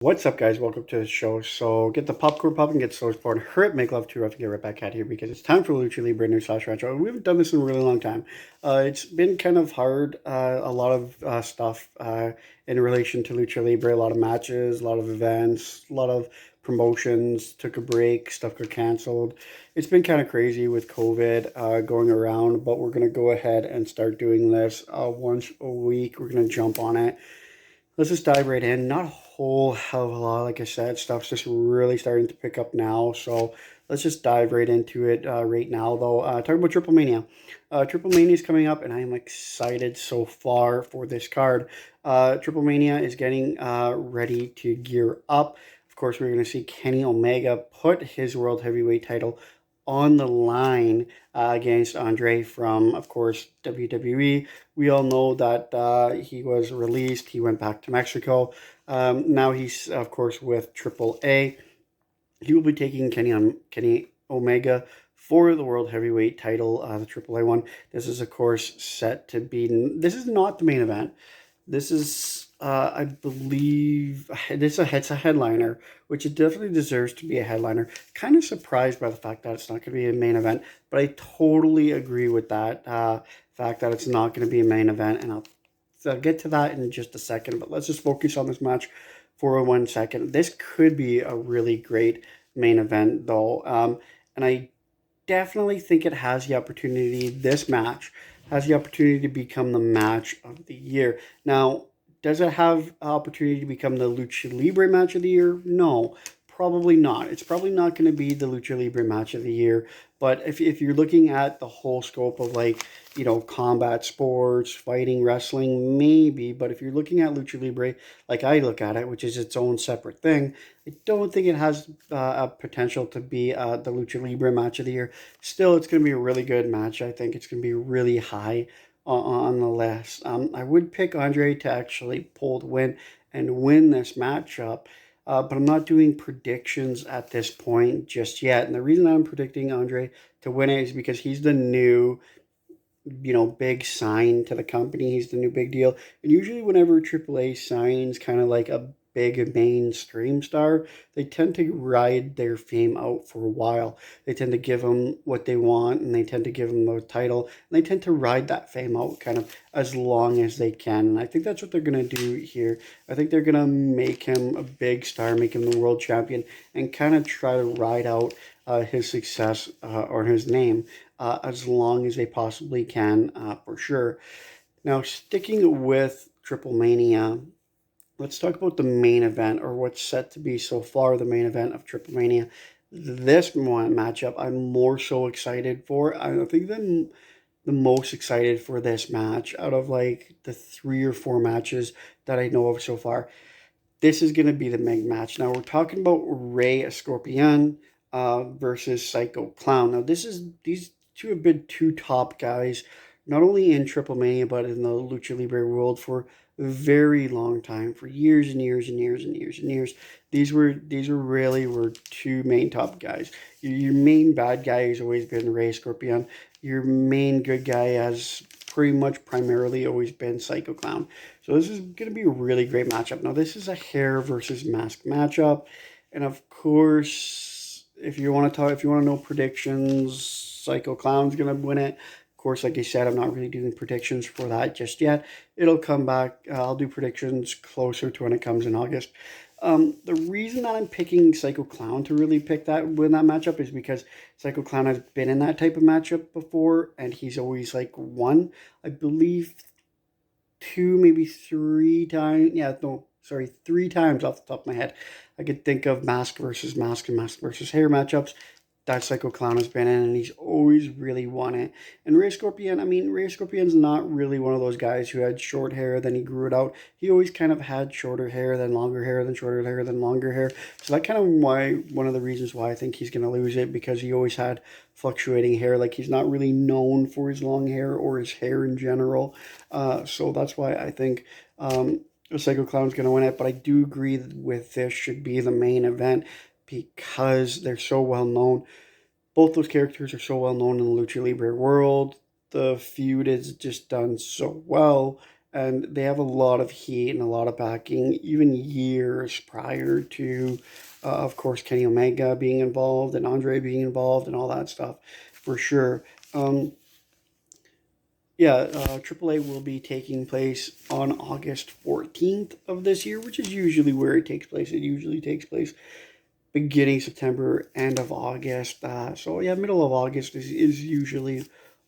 What's up, guys? Welcome to the show. So get the popcorn popping, get slow porn, hurt, make love too rough, and get right back at here because it's time for Lucha Libre new slash retro. We haven't done this in a really long time. It's been kind of hard. A lot of stuff in relation to Lucha Libre, a lot of matches, a lot of events, a lot of promotions. Took a break, stuff got canceled. It's been kind of crazy with COVID going around, but we're gonna go ahead and start doing this once a week. We're gonna jump on it. Let's just dive right in. Not a whole hell of a lot, like I said. Stuff's just really starting to pick up now. So let's just dive right into it right now, though. Talking about Triple Mania. Triple Mania is coming up, and I am excited so far for this card. Triple Mania is getting ready to gear up. Of course, we're going to see Kenny Omega put his World Heavyweight title on the line against Andre from, of course, WWE. We all know that he was released. He went back to Mexico. Now he's, of course, with Triple A. He will be taking Kenny Omega for the World Heavyweight title, the Triple A one. This is, of course, set to be. This is not the main event. This is, I believe, it's a headliner, which it definitely deserves to be a headliner. Kind of surprised by the fact that it's not going to be a main event, but I totally agree with that fact that it's not going to be a main event, and I'll get to that in just a second. But let's just focus on this match for 1 second. This could be a really great main event, though, and I definitely think it has the opportunity. This match has the opportunity to become the match of the year. Now, does it have opportunity to become the Lucha Libre match of the year? No, probably not. It's probably not going to be the Lucha Libre match of the year. But if you're looking at the whole scope of, like, combat sports, fighting, wrestling, maybe. But if you're looking at Lucha Libre, like I look at it, which is its own separate thing, I don't think it has a potential to be the Lucha Libre match of the year. Still, it's going to be a really good match. I think it's going to be really high on the list. I would pick Andre to actually pull the win and win this matchup. But I'm not doing predictions at this point just yet. And the reason I'm predicting Andre to win it is because he's the new, big sign to the company. He's the new big deal. And usually, whenever AAA signs kind of like a big mainstream star, they tend to ride their fame out for a while. They tend to give them what they want, and they tend to give them the title, and they tend to ride that fame out kind of as long as they can. And I think that's what they're going to do here. I think they're going to make him a big star, make him the world champion, and kind of try to ride out his success or his name as long as they possibly can, for sure. Now, sticking with Triple Mania, let's talk about the main event, or what's set to be so far the main event of Triple Mania. This one matchup, I'm more so excited for. I think the most excited for this match out of like the 3 or 4 matches that I know of so far. This is going to be the big match. Now we're talking about Rey Escorpion versus Psycho Clown. Now these two have been two top guys, not only in Triple Mania but in the Lucha Libre world for a very long time, for years and years and years and years and years. These were really were two main top guys. Your main bad guy has always been Rey Escorpion. Your main good guy has pretty much primarily always been Psycho Clown. So this is going to be a really great matchup. Now, this is a hair versus mask matchup. And of course, if you want to know predictions, Psycho Clown's going to win it. Of course, like I said, I'm not really doing predictions for that just yet. It'll come back. I'll do predictions closer to when it comes in August. The reason that I'm picking Psycho Clown to really win that matchup is because Psycho Clown has been in that type of matchup before, and he's always like won. I believe 2, maybe 3 times. Yeah, no, sorry, 3 times off the top of my head. I could think of mask versus mask and mask versus hair matchups that Psycho Clown has been in, and he's always really won it. And Rey Scorpion's not really one of those guys who had short hair, then he grew it out. He always kind of had shorter hair, then longer hair, then shorter hair, then longer hair. So that kind of one of the reasons why I think he's going to lose it, because he always had fluctuating hair. Like, he's not really known for his long hair or his hair in general. So that's why I think Psycho Clown's going to win it. But I do agree with this should be the main event because they're so well known. Both those characters are so well known in the Lucha Libre world. The feud is just done so well. and they have a lot of heat and a lot of backing, even years prior to, of course, Kenny Omega being involved and Andre being involved and all that stuff, for sure. Um, yeah, AAA will be taking place on August 14th of this year, which is usually where it takes place. It usually takes place beginning September, end of August. So yeah, middle of August is usually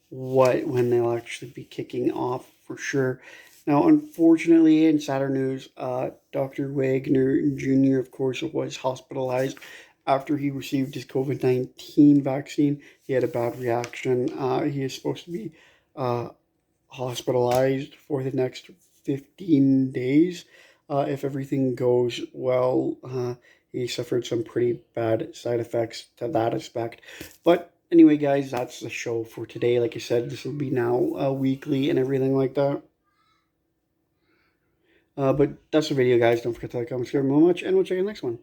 when they'll actually be kicking off for sure. Now, unfortunately, in sadder news, Dr. Wagner Jr., of course, was hospitalized after he received his COVID-19 vaccine. He had a bad reaction. He is supposed to be uh, hospitalized for the next 15 days. If everything goes well, he suffered some pretty bad side effects to that aspect. But anyway, guys, that's the show for today. Like I said, this will be now weekly and everything like that. But that's the video, guys. Don't forget to like, comment, subscribe, much, and we'll check you in the next one.